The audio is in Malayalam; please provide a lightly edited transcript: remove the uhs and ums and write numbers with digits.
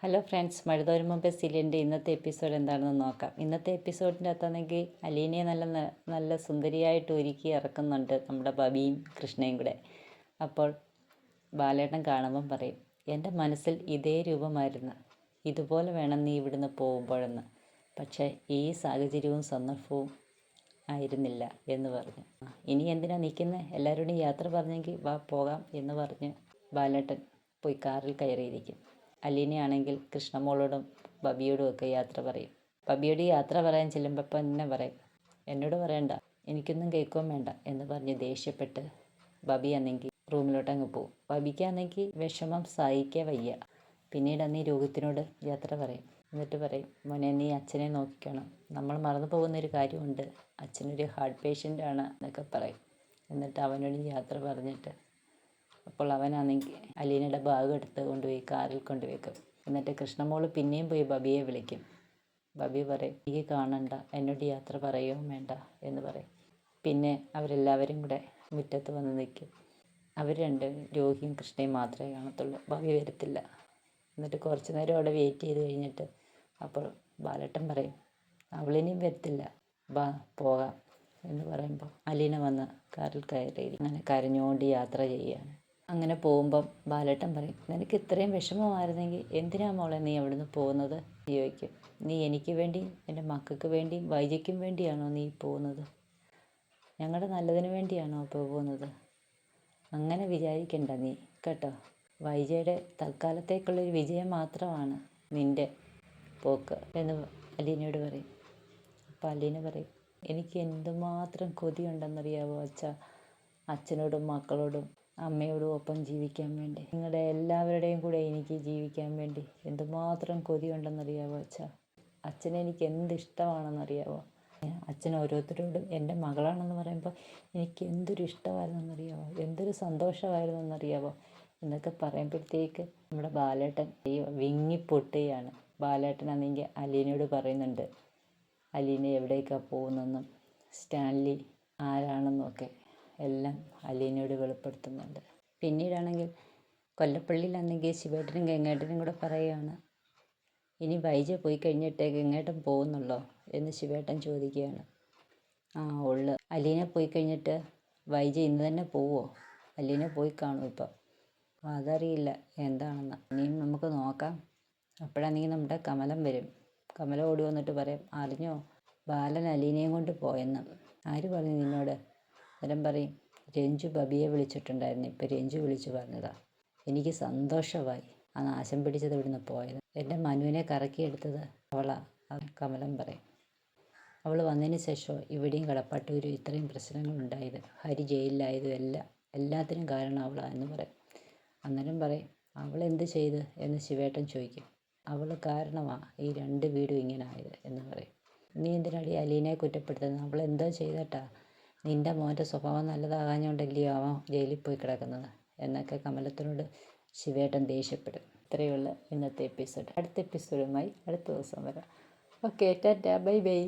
ഹലോ ഫ്രണ്ട്സ്, മഴതോരും മുമ്പേ സീരിയലിൻ്റെ ഇന്നത്തെ എപ്പിസോഡ് എന്താണെന്ന് നോക്കാം. ഇന്നത്തെ എപ്പിസോഡിൻ്റെ അകത്താണെങ്കിൽ അലീനയെ നല്ല സുന്ദരിയായിട്ട് ഒരുക്കി ഇറക്കുന്നുണ്ട് നമ്മുടെ ബബിയും കൃഷ്ണയും കൂടെ. അപ്പോൾ ബാലേട്ടൻ കാണുമ്പം പറയും, എൻ്റെ മനസ്സിൽ ഇതേ രൂപമായിരുന്നു, ഇതുപോലെ വേണം നീ ഇവിടുന്ന് പോകുമ്പോഴെന്ന്. പക്ഷേ ഈ സാഹചര്യവും സന്ദർഭവും ആയിരുന്നില്ല എന്ന് പറഞ്ഞു. ഇനി എന്തിനാ നിൽക്കുന്നത്, എല്ലാവരോടും യാത്ര പറഞ്ഞെങ്കിൽ വാ പോകാം എന്ന് പറഞ്ഞ് ബാലേട്ടൻ പോയി കാറിൽ കയറിയിരിക്കും. അലീനയാണെങ്കിൽ കൃഷ്ണമോളോടും ബബിയോടും ഒക്കെ യാത്ര പറയും. ബബിയോട് യാത്ര പറയാൻ ചെല്ലുമ്പോൾ തന്നെ പറയും, എന്നോട് പറയണ്ട, എനിക്കൊന്നും കേൾക്കുകയും വേണ്ട എന്ന് പറഞ്ഞ് ദേഷ്യപ്പെട്ട് ബബി ആണെങ്കിൽ റൂമിലോട്ടങ്ങ് പോകും. ബബിക്കാണെങ്കിൽ വിഷമം സഹിക്കാൻ വയ്യ. പിന്നീട് അന്ന് ഈ രോഹിത്തിനോട് യാത്ര പറയും. എന്നിട്ട് പറയും, മോനെ നീ അച്ഛനെ നോക്കിക്കണം, നമ്മൾ മറന്നു പോകുന്നൊരു കാര്യമുണ്ട്, അച്ഛനൊരു ഹാർട്ട് പേഷ്യൻ്റ് ആണ് എന്നൊക്കെ പറയും. എന്നിട്ട് അവനോട് യാത്ര പറഞ്ഞിട്ട് അപ്പോൾ അവനാണെങ്കിൽ അലീനയുടെ ബാഗ് എടുത്ത് കൊണ്ടുപോയി കാറിൽ കൊണ്ടുവയ്ക്കും. എന്നിട്ട് കൃഷ്ണമോൾ പിന്നെയും പോയി ബബിയെ വിളിക്കും. ബബി പറയും, എനിക്ക് കാണണ്ട, എന്നോട് യാത്ര പറയുകയും വേണ്ട എന്ന് പറയും. പിന്നെ അവരെല്ലാവരും കൂടെ മുറ്റത്ത് വന്ന് നിൽക്കും. അവർ രണ്ടുപേരും രോഹിയും കൃഷ്ണയും മാത്രമേ കാണത്തുള്ളൂ, ബബി വരത്തില്ല. എന്നിട്ട് കുറച്ച് നേരം അവിടെ വെയിറ്റ് ചെയ്ത് കഴിഞ്ഞിട്ട് അപ്പോൾ ബാലേട്ടൻ പറയും, അവളിനിയും വരത്തില്ല, ബാ പോകാം എന്ന് പറയുമ്പോൾ അലീന വന്ന് കാറിൽ കയറി അങ്ങനെ കരഞ്ഞുകൊണ്ട് യാത്ര ചെയ്യുകയാണ്. അങ്ങനെ പോകുമ്പം ബാലേട്ടൻ പറയും, നിനക്ക് ഇത്രയും വിഷമമായിരുന്നെങ്കിൽ എന്തിനാ മോളെ നീ അവിടുന്ന് പോകുന്നത് ചോദിക്കും. നീ എനിക്ക് വേണ്ടിയും എൻ്റെ മക്കൾക്ക് വേണ്ടിയും വൈജയ്ക്കും വേണ്ടിയാണോ നീ പോകുന്നത്? ഞങ്ങളുടെ നല്ലതിന് വേണ്ടിയാണോ പോകുന്നത്? അങ്ങനെ വിചാരിക്കണ്ട നീ കേട്ടോ. വൈജയുടെ തൽക്കാലത്തേക്കുള്ളൊരു വിജയം മാത്രമാണ് നിൻ്റെ പോക്ക് എന്ന് അലീനയോട് പറയും. അപ്പോൾ അലീന പറയും, എനിക്ക് എന്തുമാത്രം കൊതിയുണ്ടെന്നറിയാവോ അച്ഛാ, അച്ഛനോടും മക്കളോടും അമ്മയോടും ഒപ്പം ജീവിക്കാൻ വേണ്ടി, നിങ്ങളുടെ എല്ലാവരുടെയും കൂടെ എനിക്ക് ജീവിക്കാൻ വേണ്ടി എന്തുമാത്രം കൊതിയുണ്ടെന്നറിയാവോ അച്ഛാ. അച്ഛനെനിക്ക് എന്തിഷ്ടമാണെന്നറിയാവോ. അച്ഛൻ ഓരോരുത്തരോടും എൻ്റെ മകളാണെന്ന് പറയുമ്പോൾ എനിക്ക് എന്തൊരു ഇഷ്ടമായിരുന്നെന്നറിയാവോ, എന്തൊരു സന്തോഷമായിരുന്നെന്നറിയാവോ എന്നൊക്കെ പറയുമ്പോഴത്തേക്ക് നമ്മുടെ ബാലേട്ടൻ വിങ്ങിപ്പൊട്ടുകയാണ്. ബാലേട്ടനാണെങ്കിൽ അലീനയോട് പറയുന്നുണ്ട്, അലീന എവിടേക്കാണ് പോകുന്നതെന്നും സ്റ്റാൻലി ആരാണെന്നൊക്കെ എല്ലാം അലീനയോട് വെളിപ്പെടുത്തുന്നുണ്ട്. പിന്നീടാണെങ്കിൽ കൊല്ലപ്പള്ളിയിലാണെങ്കിൽ ശിവേട്ടനും ഗംഗേട്ടനും കൂടെ പറയുകയാണ്, ഇനി വൈജ പോയി കഴിഞ്ഞിട്ടേ ഗംഗേട്ടൻ പോകുന്നുള്ളോ എന്ന് ശിവേട്ടൻ ചോദിക്കുകയാണ്. ആ ഉള്ളു, അലീന പോയി കഴിഞ്ഞിട്ട് വൈജ ഇന്ന് തന്നെ പോവോ? അലീന പോയി കാണും ഇപ്പം. അതറിയില്ല എന്താണെന്ന്, ഇനിയും നമുക്ക് നോക്കാം. അപ്പോഴാണെങ്കിൽ നമ്മുടെ കമലം വരും. കമലം ഓടി വന്നിട്ട് പറയും, അറിഞ്ഞോ ബാലൻ അലീനയും കൊണ്ട് പോയെന്ന്. ആര് പറഞ്ഞു നിന്നോട്? അന്നേരം പറയും, രഞ്ജു ബബിയെ വിളിച്ചിട്ടുണ്ടായിരുന്നു, ഇപ്പം രഞ്ജു വിളിച്ചു പറഞ്ഞതാ. എനിക്ക് സന്തോഷമായി ആ നാശം പിടിച്ചത് ഇവിടുന്ന് പോയത്. എൻ്റെ മനുവിനെ കറക്കിയെടുത്തത് അവളാ. കമലം പറയും, അവൾ വന്നതിന് ശേഷം ഇവിടെയും കടപ്പാട്ടൂരും ഇത്രയും പ്രശ്നങ്ങളുണ്ടായത്, ഹരി ജയിലിലായതും എല്ലാത്തിനും കാരണം അവളാന്ന് പറയും. അന്നേരം പറയും, അവൾ എന്ത് ചെയ്ത് എന്ന് ശിവേട്ടൻ ചോദിക്കും. അവൾ കാരണമാണ് ഈ 2 വീടും ഇങ്ങനെ ആയത് എന്ന് പറയും. നീ എന്തിനാടി അലീനയെ കുറ്റപ്പെടുത്തുന്നത്? അവൾ എന്തോ ചെയ്തട്ടാ? നിൻ്റെ മോൻ്റെ സ്വഭാവം നല്ലതാകാഞ്ഞുകൊണ്ടല്ലയോ അവൻ ജയിലിൽ പോയി കിടക്കുന്നത് എന്നൊക്കെ കമലത്തിനോട് ശിവേട്ടൻ ദേഷ്യപ്പെടും. ഇത്രയുള്ള ഇന്നത്തെ എപ്പിസോഡ്. അടുത്ത എപ്പിസോഡുമായി അടുത്ത ദിവസം വരാം. Okay, Tata, bye bye.